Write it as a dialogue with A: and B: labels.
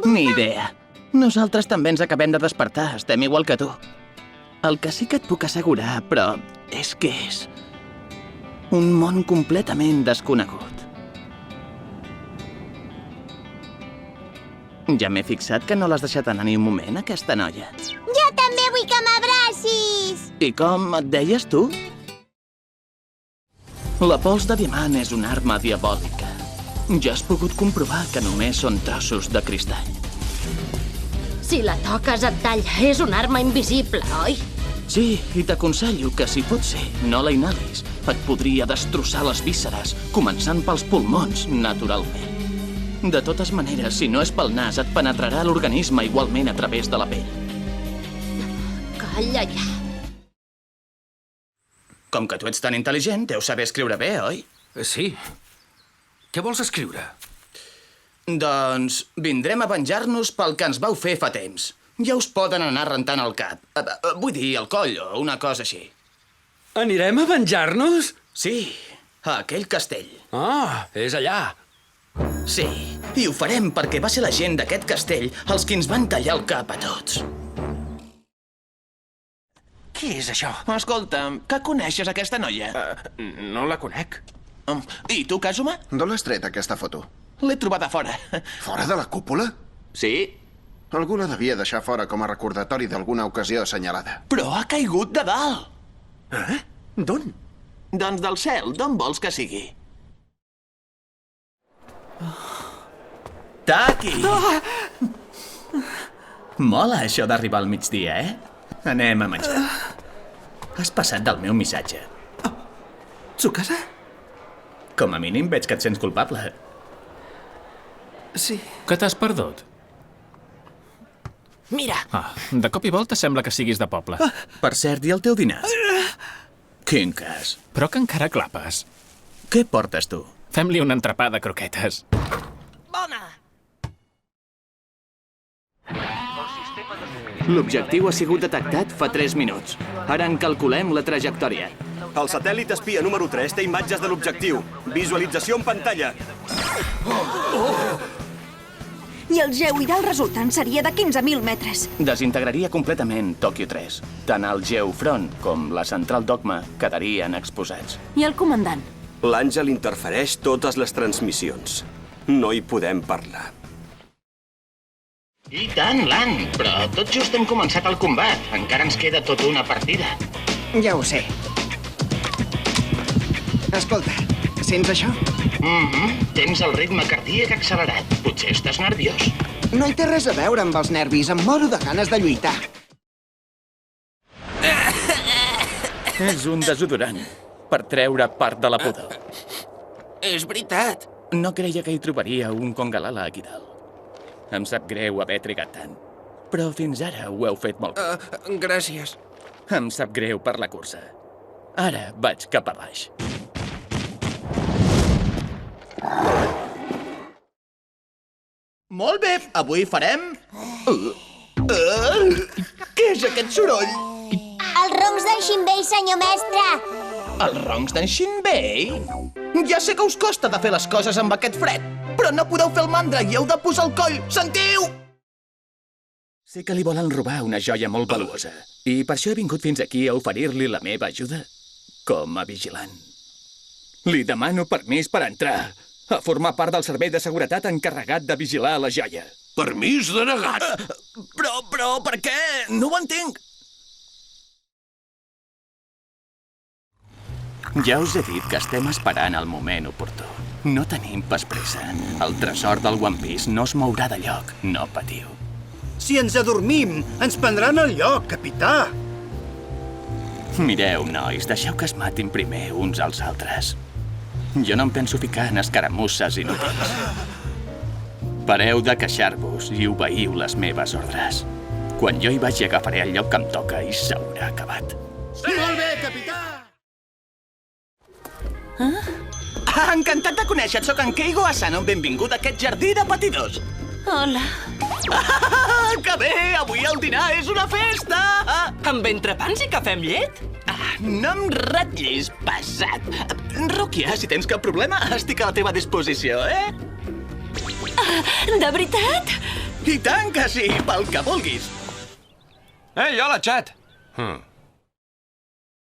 A: Ni idea. Nosaltres també ens acabem de despertar, estem igual que tu. El que sí que et puc assegurar, però és que és un món completament desconegut. Ja m'he fixat que no l'has deixat anar ni un moment, aquesta noia.
B: Jo també vull que m'abracis!
A: I com et deies tu? La pols de diamant és una arma diabòlica. Ja has pogut comprovar que només són trossos de cristall.
C: Si la toques et talla, és una arma invisible, oi?
A: Sí, i t'aconsello que, si pot ser, no la inhalis. Et podria destrossar les vísceres, començant pels pulmons, naturalment. De totes maneres, si no és pel nas, et penetrarà l'organisme igualment a través de la pell.
C: Calla ja.
A: Com que tu ets tan intel·ligent, deus saber escriure bé, oi?
D: Sí. Què vols escriure?
A: Doncs vindrem a venjar-nos pel que ens vau fer fa temps. Ja us poden anar rentant el cap. Vull dir, el coll o una cosa així.
D: Anirem a venjar-nos?
A: Sí, a aquell castell.
D: Ah, és allà.
A: Sí, i ho farem perquè va ser la gent d'aquest castell els qui ens van tallar el cap a tots.
D: Què és això?
E: Escolta, que coneixes aquesta noia?
D: No la conec.
E: I tu, Kazuma?
F: D'on l'has tret, aquesta foto?
E: L'he trobada fora.
F: Fora de la cúpula?
E: Sí,
F: Algú la devia deixar fora com a recordatori d'alguna ocasió assenyalada.
E: però ha caigut de dalt.
D: D'on?
E: Doncs del cel, d'on vols que sigui?
A: Taki! Mola això d'arribar al migdia, eh? Anem a menjar. Has passat del meu missatge.
D: Tsukasa?
A: Com a mínim veig que et sents culpable.
D: Sí.
G: Que t'has perdut?
C: Mira,
G: De cop i volta sembla que siguis de poble.
A: Per cert, i el teu dinar? Quin cas?
G: Però que encara clapes.
A: Què portes tu?
G: Fem-li un entrepà de croquetes.
C: bona!
A: L'objectiu ha sigut detectat fa 3 minuts. Ara en calculem la trajectòria.
H: El satèl·lit espia número 3 té imatges de l'objectiu. Visualització en pantalla.
I: I el geoidal resultant seria de 15.000 metres.
A: Desintegraria completament Tòquio 3. Tant el Geofront com la Central Dogma quedarien exposats.
I: I el comandant?
H: L'Àngel interfereix totes les transmissions. No hi podem parlar.
A: I tant, Lan, però tot just hem començat el combat. Encara ens queda tota una partida.
J: Ja ho sé. Escolta, sents això?
A: Tens el ritme cardíac accelerat. Potser estàs nerviós.
J: No hi té res a veure amb els nervis. Em moro de ganes de lluitar.
A: És un desodorant per treure part de la pudor.
E: És veritat.
A: No creia que hi trobaria un Congalala aquí dalt. Em sap greu haver trigat tant. Però fins ara ho heu fet molt bé.
E: Gràcies.
A: Em sap greu per la cursa. Ara vaig cap a baix.
E: Molt bé, avui farem... Què és aquest soroll?
B: Els roncs d'en Shinbei, senyor mestre!
E: Els roncs d'en Shinbei? Ja sé que us costa de fer les coses amb aquest fred, però no podeu fer el mandra i heu de posar el coll. Sentiu?
A: Sé que li volen robar una joia molt valuosa i per això he vingut fins aquí a oferir-li la meva ajuda com a vigilant. Li demano permís per entrar, a formar part del servei de seguretat encarregat de vigilar la joia.
H: Permís denegat.
E: Però, per què? No ho entenc.
A: Ja us he dit que estem esperant el moment oportú. No tenim pas pressa. El tresor del One Piece no es mourà de lloc, no patiu.
H: Si ens adormim, ens prendran el lloc, capità.
A: Mireu, nois, deixeu que es matin primer uns als altres. Jo no em penso ficar en escaramusses inútils. Pareu de queixar-vos i obeïu les meves ordres. Quan jo hi vagi agafaré el lloc que em toca i s'haurà acabat.
H: Molt bé, capità.
E: Encantat de conèixer-te, soc en Keigo Asano. Benvingut a aquest jardí de patidors.
C: Hola.
E: Que bé, avui el dinar és una festa!
K: Amb entrepans i cafè amb llet?
E: No em ratllis, pesat. Rúquia, si tens cap problema, estic a la teva disposició, eh?
C: De veritat?
A: I tant que sí, pel que vulguis.
D: Ei, hola, xat!